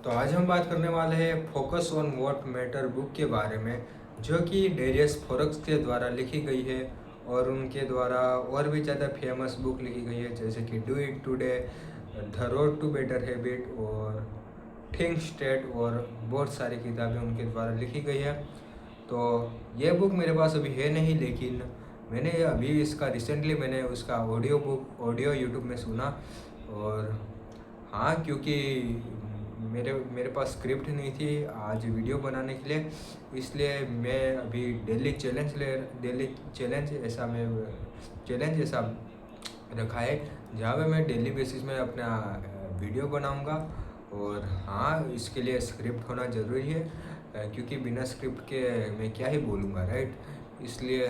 तो आज हम बात करने वाले हैं focus on what matter book के बारे में, जो कि डेरियस फोरक्स के द्वारा लिखी गई है और उनके द्वारा और भी ज़्यादा फेमस बुक लिखी गई है, जैसे कि do it today, the road to better habit और थिंक स्ट्रेट, और बहुत सारी किताबें उनके द्वारा लिखी गई है। तो ये बुक मेरे पास अभी है नहीं, लेकिन मैंने अभी इसका रिसेंटली मैंने उसका ऑडियो यूट्यूब में सुना। और हाँ, क्योंकि मेरे मेरे पास स्क्रिप्ट नहीं थी आज वीडियो बनाने के लिए, इसलिए मैं अभी डेली चैलेंज ऐसा रखा है जहाँ पे मैं डेली बेसिस में अपना वीडियो बनाऊंगा। और हाँ, इसके लिए स्क्रिप्ट होना ज़रूरी है, क्योंकि बिना स्क्रिप्ट के मैं क्या ही बोलूँगा, राइट। इसलिए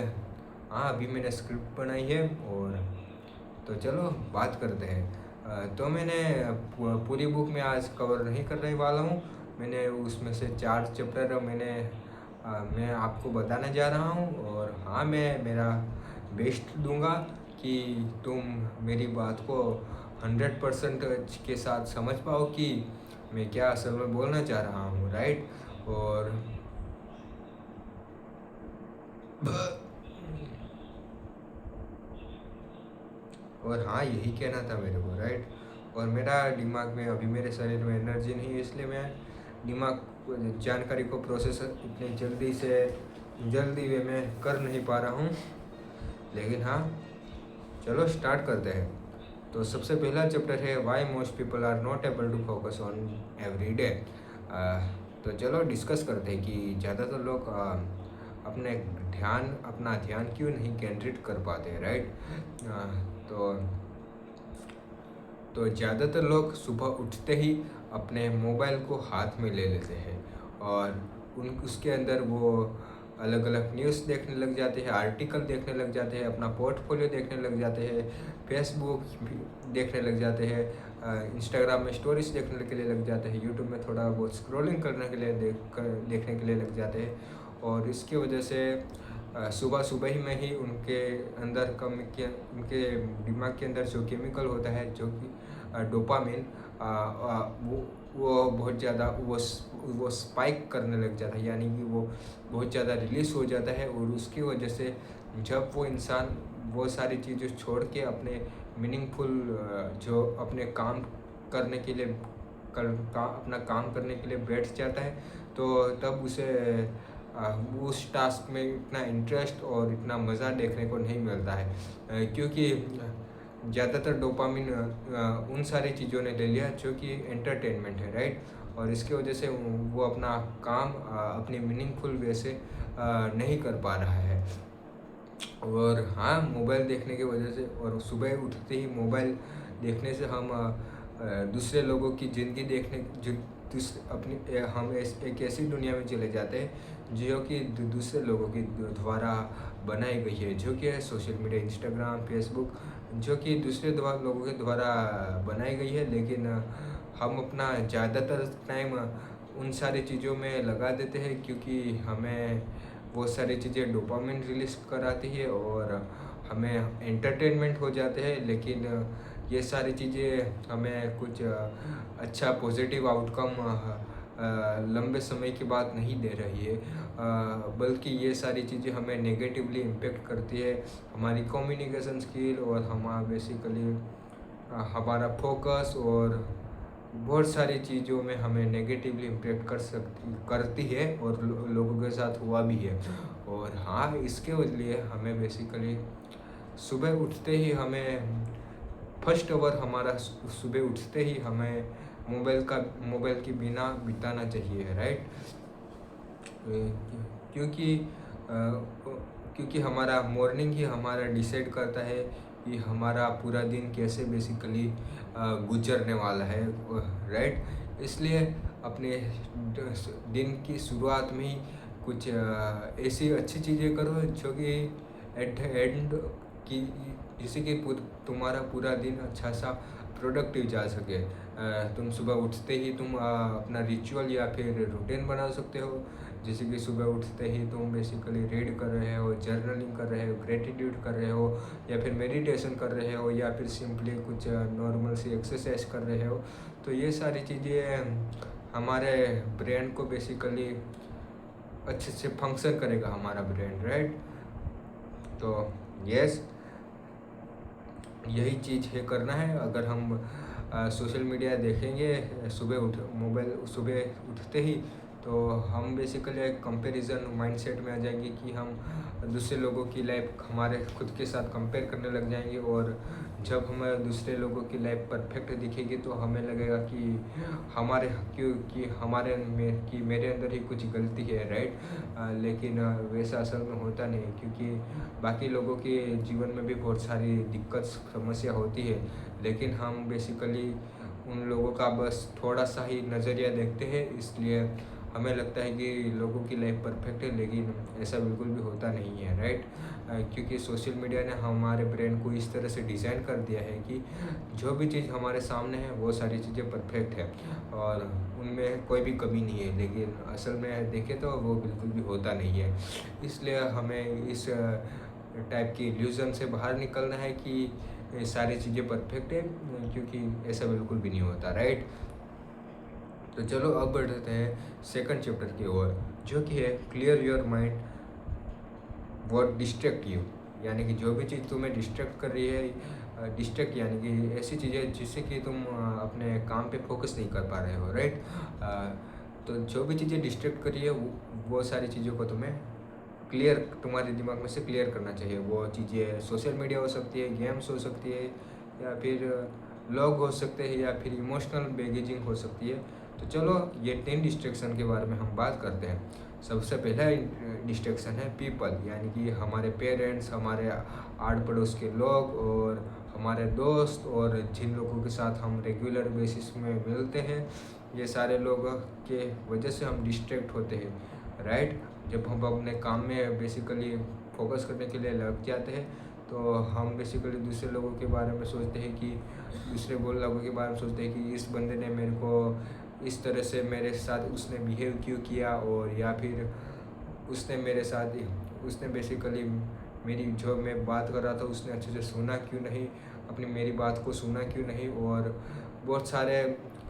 हाँ, अभी मैंने स्क्रिप्ट बनाई है। और तो चलो बात करते हैं। तो मैंने पूरी बुक में आज कवर नहीं करने वाला हूँ। मैंने उसमें से 4 चैप्टर मैं आपको बताने जा रहा हूँ। और हाँ, मैं मेरा बेस्ट दूंगा कि तुम मेरी बात को 100% के साथ समझ पाओ कि मैं क्या असल में बोलना चाह रहा हूँ, राइट। और हाँ, यही कहना था मेरे को, राइट। और मेरा दिमाग में अभी मेरे शरीर में एनर्जी नहीं है, इसलिए मैं जानकारी को प्रोसेस इतनी जल्दी वे मैं कर नहीं पा रहा हूँ। लेकिन हाँ, चलो स्टार्ट करते हैं। तो सबसे पहला चैप्टर है why most people are not able to focus on every day. तो चलो डिस्कस करते हैं कि ज़्यादातर लोग अपना ध्यान क्यों नहीं केंद्रित कर पाते, राइट। तो ज़्यादातर लोग सुबह उठते ही अपने मोबाइल को हाथ में ले लेते हैं और उसके अंदर वो अलग अलग न्यूज़ देखने लग जाते हैं, आर्टिकल देखने लग जाते हैं, अपना पोर्टफोलियो देखने लग जाते हैं, फेसबुक भी देखने लग जाते हैं, इंस्टाग्राम में स्टोरीज देखने के लिए लग जाते हैं, यूट्यूब में थोड़ा बहुत स्क्रॉलिंग करने के लिए देखने के लिए लग जाते हैं। और इसकी वजह से सुबह सुबह ही में ही उनके उनके दिमाग के अंदर जो केमिकल होता है, जो कि डोपामिन, वो बहुत ज़्यादा वो स्पाइक करने लग जाता है, यानी कि वो बहुत ज़्यादा रिलीज हो जाता है। और उसकी वजह से जब वो इंसान वो सारी चीज़ें छोड़ के अपने मीनिंगफुल जो अपने काम करने के लिए अपना काम करने के लिए बैठ जाता है, तो तब उसे उस टास्क में इतना इंटरेस्ट और इतना मज़ा देखने को नहीं मिलता है, क्योंकि ज़्यादातर डोपामिन उन सारी चीज़ों ने ले लिया जो कि एंटरटेनमेंट है, राइट। और इसकी वजह से वो अपना काम अपनी मीनिंगफुल वे से नहीं कर पा रहा है। और हाँ, मोबाइल देखने की वजह से और सुबह उठते ही मोबाइल देखने से हम दूसरे लोगों की ज़िंदगी हम एक ऐसी दुनिया में चले जाते हैं जो कि दूसरे लोगों की द्वारा बनाई गई है, जो कि है सोशल मीडिया, इंस्टाग्राम, फेसबुक, जो कि दूसरे लोगों के द्वारा बनाई गई है। लेकिन हम अपना ज़्यादातर टाइम उन सारी चीज़ों में लगा देते हैं, क्योंकि हमें बहुत सारी चीज़ें डोपामिन रिलीज कराती है और हमें एंटरटेनमेंट हो जाते हैं। लेकिन ये सारी चीज़ें हमें कुछ अच्छा पॉजिटिव आउटकम लंबे समय की बात नहीं दे रही है, बल्कि ये सारी चीज़ें हमें नेगेटिवली इम्पेक्ट करती है, हमारी कम्युनिकेशन स्किल और बेसिकली हमारा फोकस, और बहुत सारी चीज़ों में हमें नेगेटिवली इम्पेक्ट करती है, और लोगों के साथ हुआ भी है। और हाँ, इसके लिए हमें बेसिकली सुबह उठते ही हमें फर्स्ट आवर हमारा सुबह उठते ही हमें मोबाइल के बिना बिताना चाहिए, राइट। क्योंकि क्योंकि हमारा मॉर्निंग ही हमारा डिसाइड करता है कि हमारा पूरा दिन कैसे बेसिकली गुजरने वाला है, राइट। इसलिए अपने दिन की शुरुआत में ही कुछ ऐसी अच्छी चीज़ें करो जो कि एट द एंड की जिससे कि तुम्हारा पूरा दिन अच्छा सा प्रोडक्टिव जा सके। तुम सुबह उठते ही तुम अपना रिचुअल या फिर रूटीन बना सकते हो, जैसे कि सुबह उठते ही तुम बेसिकली रीड कर रहे हो, जर्नलिंग कर रहे हो, ग्रेटिट्यूड कर रहे हो, या फिर मेडिटेशन कर रहे हो, या फिर सिंपली कुछ नॉर्मल सी एक्सरसाइज कर रहे हो। तो ये सारी चीज़ें हमारे ब्रेन को बेसिकली अच्छे से फंक्शन करेगा हमारा ब्रेन, राइट। तो यस, यही चीज़ है करना है। अगर हम सोशल मीडिया देखेंगे सुबह उठते ही, तो हम बेसिकली एक कंपैरिजन माइंडसेट में आ जाएंगे कि हम दूसरे लोगों की लाइफ हमारे खुद के साथ कंपेयर करने लग जाएंगे। और जब हमें दूसरे लोगों की लाइफ परफेक्ट दिखेगी तो हमें लगेगा कि मेरे अंदर ही कुछ गलती है, राइट। लेकिन वैसा असल में होता नहीं, क्योंकि बाकी लोगों के जीवन में भी बहुत सारी दिक्कत समस्या होती है, लेकिन हम बेसिकली उन लोगों का बस थोड़ा सा ही नज़रिया देखते हैं। इसलिए हमें लगता है कि लोगों की लाइफ परफेक्ट है, लेकिन ऐसा बिल्कुल भी होता नहीं है, राइट। क्योंकि सोशल मीडिया ने हमारे ब्रेन को इस तरह से डिज़ाइन कर दिया है कि जो भी चीज़ हमारे सामने है वो सारी चीज़ें परफेक्ट है और उनमें कोई भी कमी नहीं है, लेकिन असल में देखें तो वो बिल्कुल भी होता नहीं है। इसलिए हमें इस टाइप की इल्यूज़न से बाहर निकलना है कि ये सारी चीज़ें परफेक्ट है, क्योंकि ऐसा बिल्कुल भी नहीं होता, राइट। तो चलो अब बढ़ते हैं सेकंड चैप्टर की ओर, जो कि है clear your mind what distract you. यानी कि जो भी चीज़ तुम्हें डिस्ट्रैक्ट कर रही है, डिस्ट्रैक्ट यानी कि ऐसी चीज़ें जिससे कि तुम अपने काम पे फोकस नहीं कर पा रहे हो, राइट। तो जो भी चीज़ें डिस्ट्रैक्ट कर रही है वो सारी चीज़ों को तुम्हें क्लियर, तुम्हारे दिमाग में से क्लियर करना चाहिए। वो चीज़ें सोशल मीडिया हो सकती है, गेम्स हो सकती है, या फिर लोग हो सकते हैं, या फिर इमोशनल बैगेजिंग हो सकती है। तो चलो ये 10 डिस्ट्रैक्शन के बारे में हम बात करते हैं। सबसे पहला डिस्ट्रैक्शन है पीपल, यानी कि हमारे पेरेंट्स, हमारे आड़ पड़ोस के लोग और हमारे दोस्त, और जिन लोगों के साथ हम रेगुलर बेसिस में मिलते हैं, ये सारे लोगों के वजह से हम डिस्ट्रैक्ट होते हैं, राइट। जब हम अपने काम में बेसिकली फोकस करने के लिए लग जाते हैं, तो हम बेसिकली दूसरे लोगों के बारे में सोचते हैं कि लोगों के बारे में सोचते हैं कि इस बंदे ने मेरे को इस तरह से मेरे साथ उसने बिहेव क्यों किया, और या फिर उसने बेसिकली मेरी जो मैं बात कर रहा था उसने अच्छे से सुना क्यों नहीं, मेरी बात को सुना क्यों नहीं, और बहुत सारे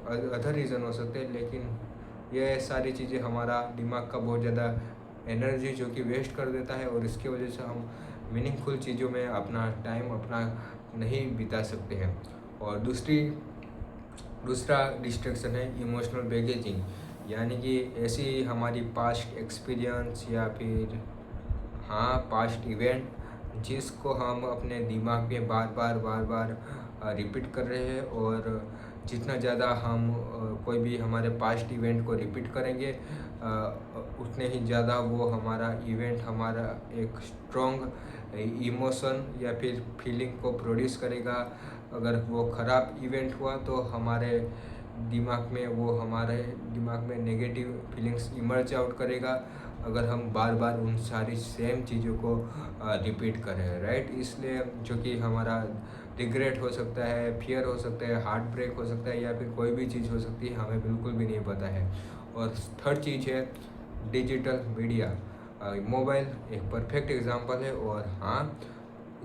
अदर रीज़न हो सकते हैं। लेकिन ये सारी चीज़ें हमारा दिमाग का बहुत ज़्यादा एनर्जी जो कि वेस्ट कर देता है, और इसकी वजह से हम मीनिंगफुल चीज़ों में अपना टाइम नहीं बिता सकते हैं। और दूसरा डिस्ट्रैक्शन है इमोशनल बैगेजिंग, यानी कि ऐसी हमारी पास्ट एक्सपीरियंस या फिर पास्ट इवेंट जिसको हम अपने दिमाग में बार बार रिपीट कर रहे हैं, और जितना ज़्यादा हम कोई भी हमारे पास्ट इवेंट को रिपीट करेंगे, उतने ही ज़्यादा वो हमारा एक स्ट्रॉन्ग इमोशन या फिर फीलिंग को प्रोड्यूस करेगा। अगर वो ख़राब इवेंट हुआ तो हमारे दिमाग में नेगेटिव फीलिंग्स इमर्ज आउट करेगा, अगर हम बार बार उन सारी सेम चीज़ों को रिपीट करें, राइट। इसलिए जो कि हमारा रिग्रेट हो सकता है, फियर हो सकता है, हार्ट ब्रेक हो सकता है, या फिर कोई भी चीज़ हो सकती है, हमें बिल्कुल भी नहीं पता है। और थर्ड चीज़ है डिजिटल मीडिया। मोबाइल एक परफेक्ट एग्जांपल है, और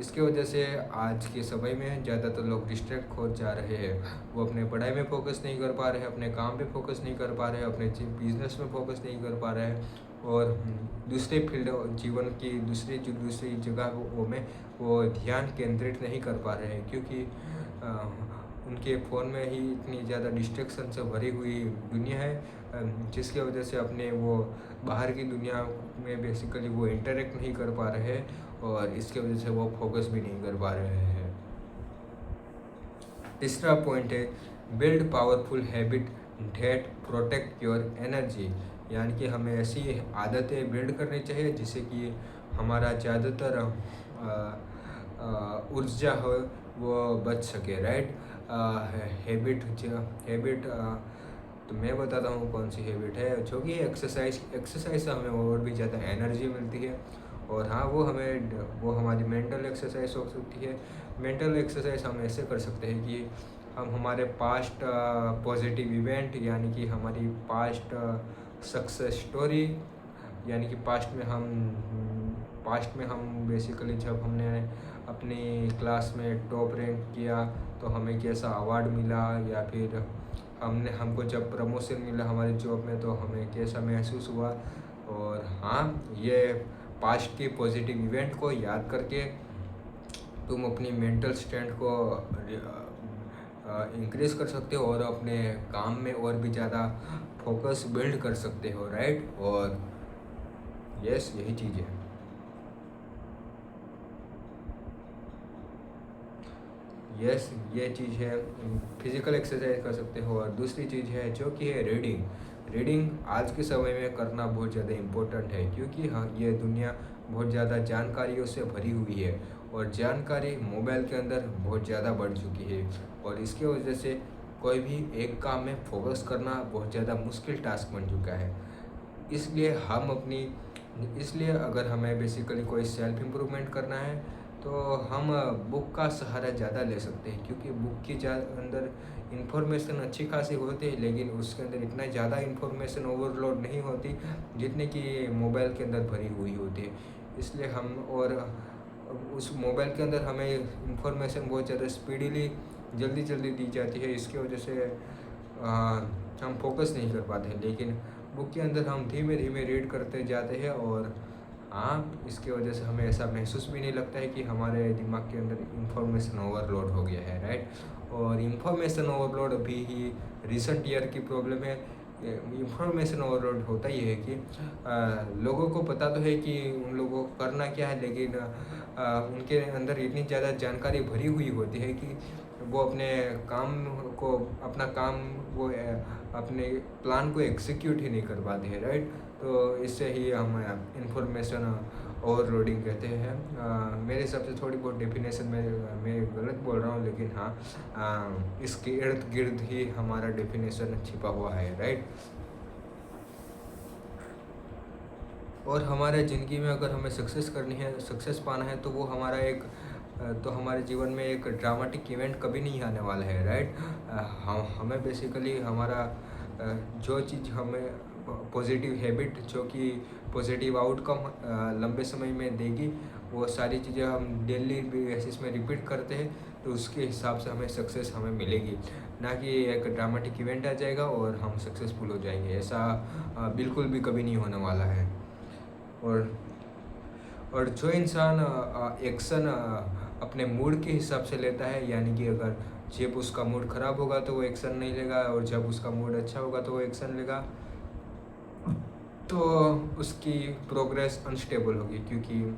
इसके वजह से आज के समय में ज़्यादातर लोग डिस्ट्रैक्ट हो जा रहे हैं। वो अपने पढ़ाई में फोकस नहीं कर पा रहे हैं, अपने काम पे फोकस नहीं कर पा रहे हैं, अपने बिजनेस में फोकस नहीं कर पा रहे हैं, और दूसरे फील्ड जीवन की दूसरी जगहों में वो ध्यान केंद्रित नहीं कर पा रहे हैं, क्योंकि उनके फ़ोन में ही इतनी ज़्यादा डिस्ट्रैक्शन से भरी हुई दुनिया है, जिसकी वजह से अपने वो बाहर की दुनिया में बेसिकली वो इंटरेक्ट नहीं कर पा रहे हैं, और इसके वजह से वो फोकस भी नहीं कर पा रहे हैं। तीसरा पॉइंट है build powerful habit that protect your energy, यानी कि हमें ऐसी आदतें बिल्ड करनी चाहिए जिससे कि हमारा ज़्यादातर ऊर्जा हो वो बच सके, राइट। हैबिट तो मैं बताता हूँ कौन सी हैबिट है, जो कि एक्सरसाइज से हमें और भी ज़्यादा एनर्जी मिलती है। और वो हमारी मेंटल एक्सरसाइज हो सकती है। मेंटल एक्सरसाइज हम ऐसे कर सकते हैं कि हम हमारे पास्ट पॉजिटिव इवेंट, यानी कि हमारी पास्ट सक्सेस स्टोरी, यानी कि पास्ट में हम बेसिकली जब हमने अपनी क्लास में टॉप रैंक किया तो हमें कैसा अवार्ड मिला, या फिर हमको जब प्रमोशन मिला हमारी जॉब में तो हमें कैसा महसूस हुआ। और हाँ, ये पास्ट के पॉजिटिव इवेंट को याद करके तुम अपनी मेंटल स्ट्रेंथ को इंक्रीज कर सकते हो और अपने काम में और भी ज़्यादा फोकस बिल्ड कर सकते हो, राइट। और यस, यही चीज़ है। यस, ये चीज़ है। फिजिकल एक्सरसाइज कर सकते हो। और दूसरी चीज़ है जो कि है रीडिंग। रीडिंग आज के समय में करना बहुत ज़्यादा इम्पोर्टेंट है, क्योंकि हाँ, ये दुनिया बहुत ज़्यादा जानकारियों से भरी हुई है और जानकारी मोबाइल के अंदर बहुत ज़्यादा बढ़ चुकी है। और इसके वजह से कोई भी एक काम में फोकस करना बहुत ज़्यादा मुश्किल टास्क बन चुका है। इसलिए इसलिए अगर हमें बेसिकली कोई सेल्फ इम्प्रूवमेंट करना है तो हम बुक का सहारा ज़्यादा ले सकते हैं, क्योंकि बुक के अंदर इंफॉर्मेशन अच्छी खासी होती है, लेकिन उसके अंदर इतना ज़्यादा इंफॉर्मेशन ओवरलोड नहीं होती जितने कि मोबाइल के अंदर भरी हुई होती है। इसलिए उस मोबाइल के अंदर हमें इंफॉर्मेशन बहुत ज़्यादा स्पीडीली जल्दी जल्दी दी जाती है। इसकी वजह से हम फोकस नहीं कर पाते, लेकिन बुक के अंदर हम धीमे धीमे रीड करते जाते हैं। और हाँ, इसकी वजह से हमें ऐसा महसूस भी नहीं लगता है कि हमारे दिमाग के अंदर इंफॉर्मेशन ओवरलोड हो गया है, राइट। और इंफॉर्मेशन ओवरलोड अभी ही रिसेंट ईयर की प्रॉब्लम है। इंफॉर्मेशन ओवरलोड होता ही है कि लोगों को पता तो है कि उन लोगों को करना क्या है, लेकिन उनके अंदर इतनी ज़्यादा जानकारी भरी हुई होती है कि वो अपना काम वो अपने प्लान को एग्जीक्यूट ही नहीं कर पाते हैं, राइट। तो इससे ही हम इंफॉर्मेशन ओवरलोडिंग कहते हैं। मेरे हिसाब से थोड़ी बहुत डेफिनेशन में मैं गलत बोल रहा हूँ, लेकिन हाँ, इसके इर्द गिर्द ही हमारा डेफिनेशन छिपा हुआ है, राइट। और हमारे ज़िंदगी में अगर हमें सक्सेस करनी है, सक्सेस पाना है, तो हमारे जीवन में एक ड्रामेटिक इवेंट कभी नहीं आने वाला है, राइट। हमें बेसिकली हमारा जो चीज़ हमें पॉजिटिव हैबिट जो कि पॉजिटिव आउटकम लंबे समय में देगी, वो सारी चीज़ें हम डेली बेसिस में रिपीट करते हैं, तो उसके हिसाब से हमें मिलेगी। ना कि एक ड्रामेटिक इवेंट आ जाएगा और हम सक्सेसफुल हो जाएंगे, ऐसा बिल्कुल भी कभी नहीं होने वाला है। और जो इंसान एक्शन अपने मूड के हिसाब से लेता है, यानी कि अगर जब उसका मूड ख़राब होगा तो वो एक्शन नहीं लेगा, और जब उसका मूड अच्छा होगा तो वो एक्शन लेगा, तो उसकी प्रोग्रेस अनस्टेबल होगी, क्योंकि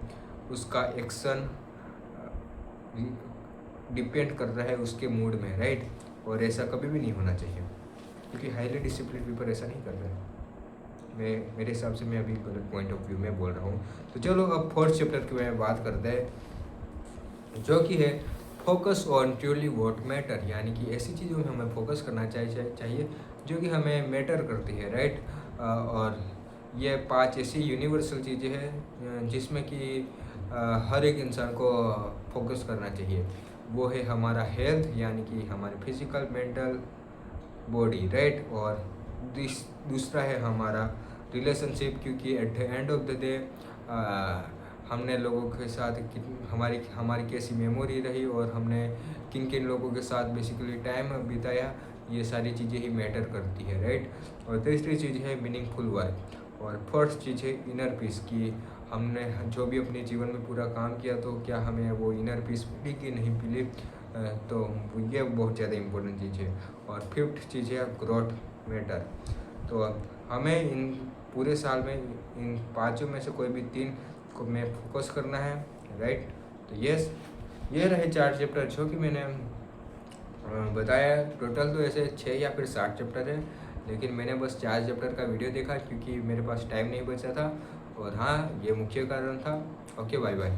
उसका एक्शन डिपेंड कर रहा है उसके मूड में, राइट। और ऐसा कभी भी नहीं होना चाहिए, क्योंकि हाईली डिसिप्लिन पीपल ऐसा नहीं कर रहे हैं। मेरे हिसाब से मैं अभी गलत पॉइंट ऑफ व्यू में बोल रहा हूँ। तो चलो अब फोर्थ चैप्टर की मैं बात करते हैं, जो कि है focus on truly what matter, यानी कि ऐसी चीज़ों में हमें फोकस करना चाहिए जो कि हमें मैटर करती है, राइट। और ये 5 ऐसी यूनिवर्सल चीज़ें हैं जिसमें कि हर एक इंसान को फोकस करना चाहिए। वो है हमारा हेल्थ, यानी कि हमारे फिजिकल मेंटल बॉडी, राइट। और दूसरा है हमारा रिलेशनशिप, क्योंकि at the end of the day हमने लोगों के साथ हमारी कैसी मेमोरी रही और हमने किन किन लोगों के साथ बेसिकली टाइम बिताया, ये सारी चीज़ें ही मैटर करती है, राइट। और तीसरी चीज़ है मीनिंगफुल वर्क। और फोर्थ चीज़ है इनर पीस, की हमने जो भी अपने जीवन में पूरा काम किया तो क्या हमें वो इनर पीस मिली कि नहीं मिली, तो ये बहुत ज़्यादा इम्पोर्टेंट चीज़ है। और फिफ्थ चीज़ है ग्रोथ मैटर। तो हमें इन पूरे साल में इन 5 में से कोई भी 3 को में फोकस करना है, राइट। तो यस, ये रहे 4 चैप्टर जो कि मैंने बताया। टोटल तो ऐसे 6 या फिर 7 चैप्टर है, लेकिन मैंने बस 4 चैप्टर का वीडियो देखा क्योंकि मेरे पास टाइम नहीं बचा था। और हाँ, ये मुख्य कारण था। Okay, bye bye.